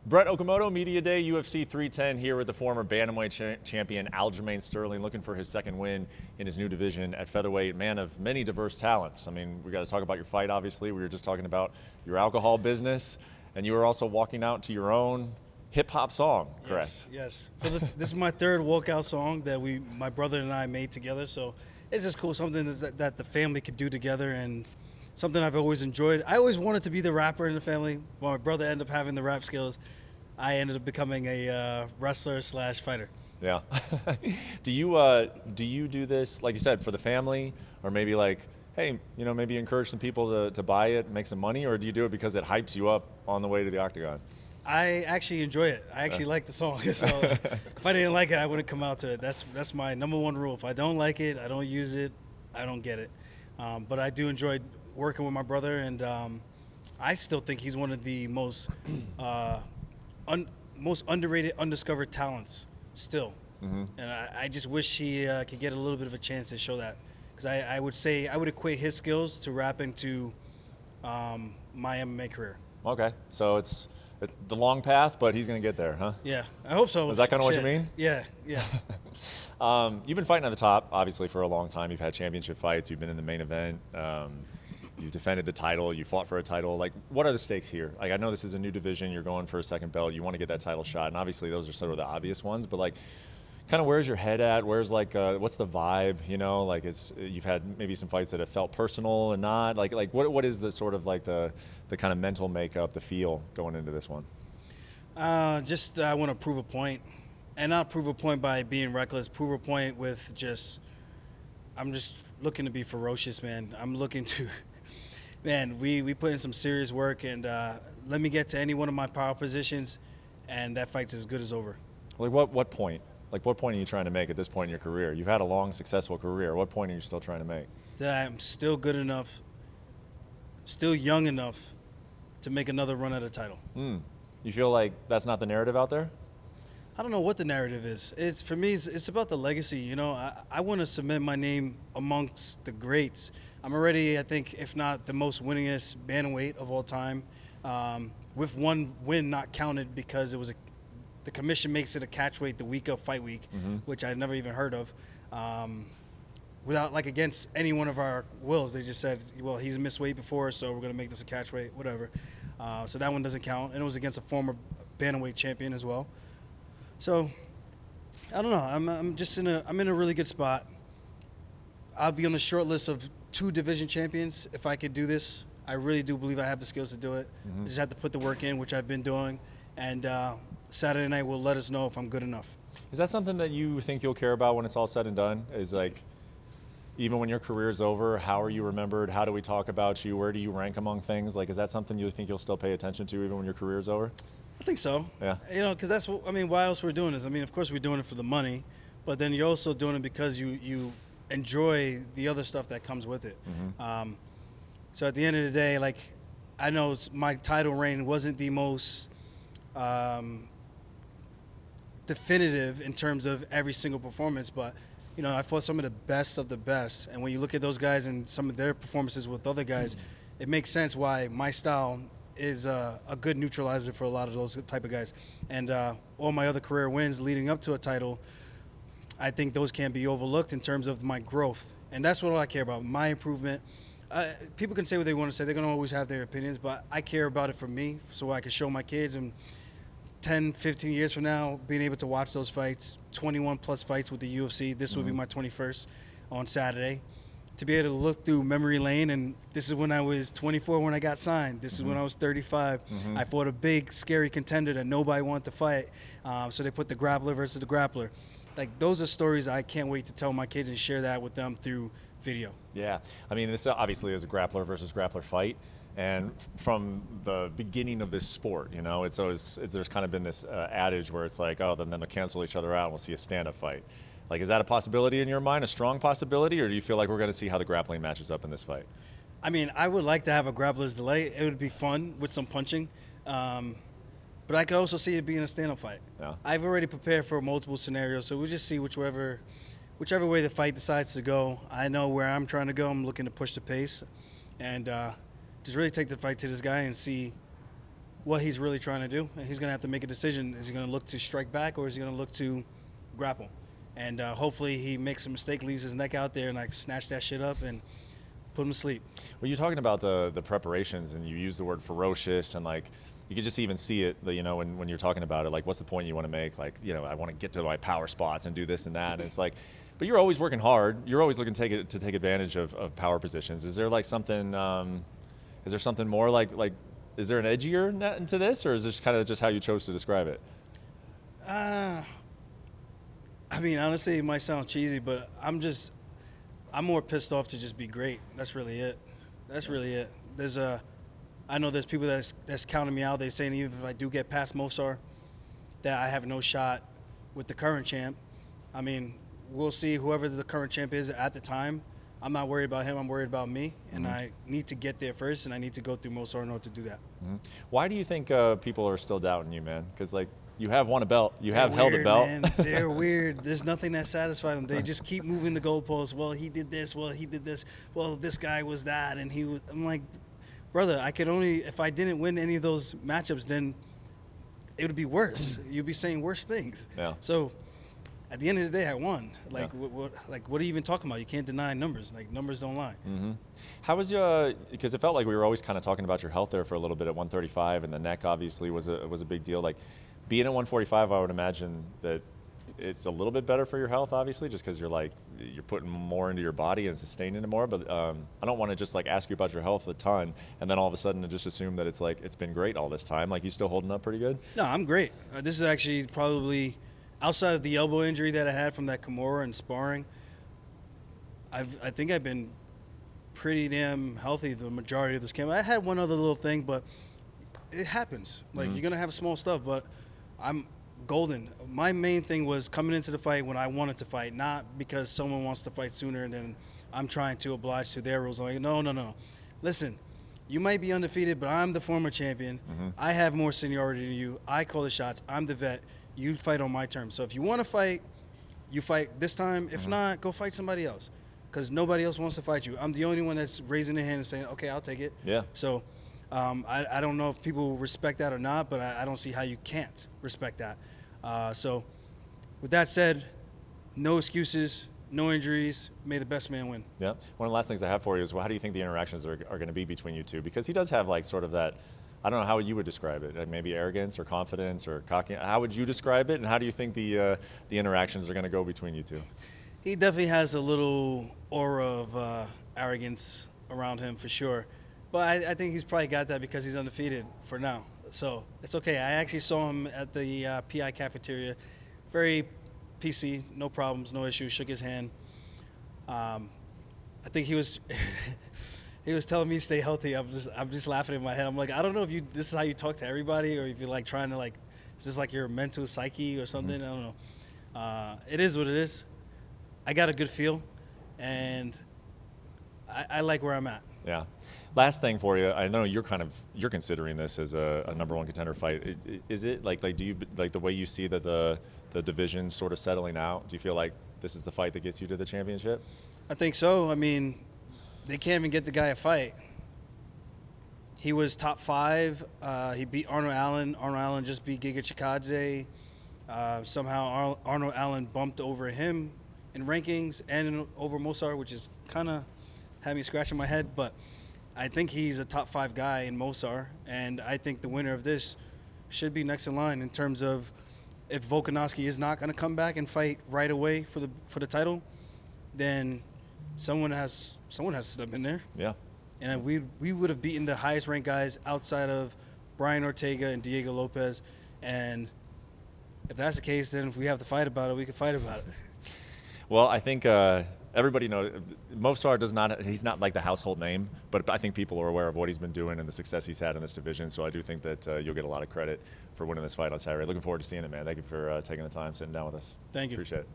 Brett Okamoto, Media Day, UFC 310 here with the former bantamweight champion Aljamain Sterling, looking for his second win in his new division at featherweight. Man of many diverse talents. I mean, we got to talk about your fight, obviously. We were just talking about your alcohol business, and you were also walking out to your own hip-hop song, correct? Yes. This is my third walkout song that my brother and I made together, so it's just cool, something that the family could do together, and something I've always enjoyed. I always wanted to be the rapper in the family. When my brother ended up having the rap skills, I ended up becoming a wrestler / fighter. Yeah. Do you do this, like you said, for the family, or maybe like, hey, maybe encourage some people to buy it, make some money, or do you do it because it hypes you up on the way to the octagon? I actually enjoy it. I actually like the song. So if I didn't like it, I wouldn't come out to it. That's my number one rule. If I don't like it, I don't use it, I don't get it. But I do enjoy working with my brother, and I still think he's one of the most underrated, undiscovered talents still. Mm-hmm. And I just wish he could get a little bit of a chance to show that, because I would equate his skills to rapping to my MMA career. Okay, so it's the long path, but he's going to get there, huh? Yeah, I hope so. Is that kind of what you mean? Yeah. You've been fighting at the top, obviously, for a long time. You've had championship fights. You've been in the main event. You've defended the title. You fought for a title. Like, what are the stakes here? Like, I know this is a new division. You're going for a second belt. You want to get that title shot, and obviously those are sort of the obvious ones. But like, kind of where's your head at? Where's like, what's the vibe? Like, you've had maybe some fights that have felt personal and not. Like what is the sort of like the kind of mental makeup, the feel going into this one? I want to prove a point, and not prove a point by being reckless. Prove a point with I'm just looking to be ferocious, man. I'm looking to. Man, we put in some serious work, and let me get to any one of my power positions, and that fight's as good as over. Like what point? Like what point are you trying to make at this point in your career? You've had a long, successful career. What point are you still trying to make? That I'm still good enough, still young enough to make another run at a title. You feel like that's not the narrative out there? I don't know what the narrative is. For me, it's about the legacy. I want to cement my name amongst the greats. I'm already, I think, if not the most winningest bantamweight of all time, with one win not counted because the commission makes it a catchweight the week of fight week, which I'd never even heard of. Without, like, against any one of our wills. They just said, well, he's missed weight before, so we're going to make this a catchweight, whatever. So that one doesn't count. And it was against a former bantamweight champion as well. So I don't know. I'm in a really good spot. I'll be on the short list of 2 division champions if I could do this. I really do believe I have the skills to do it. I just have to put the work in, which I've been doing. And Saturday night will let us know if I'm good enough. Is that something that you think you'll care about when it's all said and done? Is like, even when your career's over, how are you remembered? How do we talk about you? Where do you rank among things? Like, is that something you think you'll still pay attention to even when your career's over? I think so. Yeah. Because that's what, why else we're doing this? Of course we're doing it for the money, but then you're also doing it because you enjoy the other stuff that comes with it. So at the end of the day, like, I know my title reign wasn't the most definitive in terms of every single performance, but I fought some of the best, and when you look at those guys and some of their performances with other guys, it makes sense why my style is a good neutralizer for a lot of those type of guys. And all my other career wins leading up to a title, I think those can't be overlooked in terms of my growth. And that's what I care about, my improvement. People can say what they want to say. They're going to always have their opinions, but I care about it for me so I can show my kids. And 10, 15 years from now, being able to watch those fights, 21 plus fights with the UFC. This will be my 21st on Saturday. To be able to look through memory lane, and this is when I was 24 when I got signed. This is when I was 35. I fought a big, scary contender that nobody wanted to fight. So they put the grappler versus the grappler. Like, those are stories I can't wait to tell my kids and share that with them through video. Yeah. This obviously is a grappler versus grappler fight. And from the beginning of this sport, there's kind of been this adage where it's like, oh, then they'll cancel each other out and we'll see a stand-up fight. Like, is that a possibility in your mind, a strong possibility, or do you feel like we're going to see how the grappling matches up in this fight? I would like to have a grappler's delay. It would be fun with some punching. But I could also see it being a stand-up fight. Yeah. I've already prepared for multiple scenarios, so we'll just see whichever way the fight decides to go. I know where I'm trying to go. I'm looking to push the pace and just really take the fight to this guy and see what he's really trying to do, and he's going to have to make a decision. Is he going to look to strike back, or is he going to look to grapple? And hopefully he makes a mistake, leaves his neck out there, and like snatch that shit up and put him to sleep. Well, you're talking about the preparations, and you use the word ferocious, and like you can just even see it, you know, when you're talking about it. Like, what's the point you want to make? Like, you know, I want to get to my power spots and do this and that. And it's like, but you're always working hard. You're always looking to take advantage of power positions. Is there like something? Is there something more like? Is there an edgier net into this, or is this kind of just how you chose to describe it? I mean, honestly, it might sound cheesy, but I'm more pissed off to just be great. That's really it. I know there's people that's counting me out. They're saying even if I do get past Movsar, that I have no shot with the current champ. I mean, we'll see whoever the current champ is at the time. I'm not worried about him. I'm worried about me, and I need to get there first, and I need to go through Movsar in order to do that. Why do you think people are still doubting you, man? Because like, you have won a belt. You have They're held a belt. Man. They're weird. There's nothing that satisfies them. They just keep moving the goalposts. Well, he did this. Well, he did this. Well, this guy was that, and he was. I'm like, brother, I could only if I didn't win any of those matchups, then it would be worse. You'd be saying worse things. Yeah. So, at the end of the day, I won. Yeah. What are you even talking about? You can't deny numbers. Like, numbers don't lie. How was your? Because it felt like we were always kind of talking about your health there for a little bit at 135, and the neck obviously was a big deal. Like, being at 145, I would imagine that it's a little bit better for your health, obviously, just because you're putting more into your body and sustaining it more. But I don't want to just like ask you about your health a ton, and then all of a sudden to just assume that it's like it's been great all this time. Like, you still holding up pretty good? No, I'm great. This is actually probably outside of the elbow injury that I had from that Kimura and sparring. I think I've been pretty damn healthy the majority of this camp. I had one other little thing, but it happens. Like, you're gonna have small stuff, but I'm golden. My main thing was coming into the fight when I wanted to fight, not because someone wants to fight sooner and then I'm trying to oblige to their rules. I'm like, no. Listen, you might be undefeated, but I'm the former champion. I have more seniority than you. I call the shots. I'm the vet. You fight on my terms. So if you want to fight, you fight this time. If not, go fight somebody else, because nobody else wants to fight you. I'm the only one that's raising their hand and saying, okay, I'll take it. Yeah. So I don't know if people respect that or not, but I don't see how you can't respect that. So with that said, no excuses, no injuries. May the best man win. Yeah. One of the last things I have for you is, well, how do you think the interactions are going to be between you two? Because he does have like sort of that, I don't know how you would describe it, like maybe arrogance or confidence or cocky. How would you describe it, and how do you think the interactions are going to go between you two? He definitely has a little aura of arrogance around him for sure. But I think he's probably got that because he's undefeated for now. So it's okay. I actually saw him at the PI cafeteria. Very PC, no problems, no issues, shook his hand. I think he was he was telling me stay healthy. I'm just laughing in my head. I'm like, I don't know if this is how you talk to everybody, or if you're like trying to like, is this like your mental psyche or something? I don't know. It is what it is. I got a good feel, and I like where I'm at. Yeah. Last thing for you, I know you're considering this as a number one contender fight. Is it like do you like the way you see that the division sort of settling out? Do you feel like this is the fight that gets you to the championship? I think so. I mean, they can't even get the guy a fight. He was top 5. He beat Arnold Allen. Arnold Allen just beat Giga Chikadze. Somehow Arnold Allen bumped over him in rankings and over Movsar, which is kind of had me scratching my head. But I think he's a top 5 guy in Movsar, and I think the winner of this should be next in line in terms of if Volkanovski is not going to come back and fight right away for the title, then someone has to step in there. Yeah. And we would have beaten the highest ranked guys outside of Brian Ortega and Diego Lopez. And if that's the case, then if we have to fight about it, we can fight about it. Well, I think everybody knows Movsar he's not like the household name, but I think people are aware of what he's been doing and the success he's had in this division. So I do think that you'll get a lot of credit for winning this fight on Saturday. Looking forward to seeing it, man. Thank you for taking the time, sitting down with us. Thank you. Appreciate it.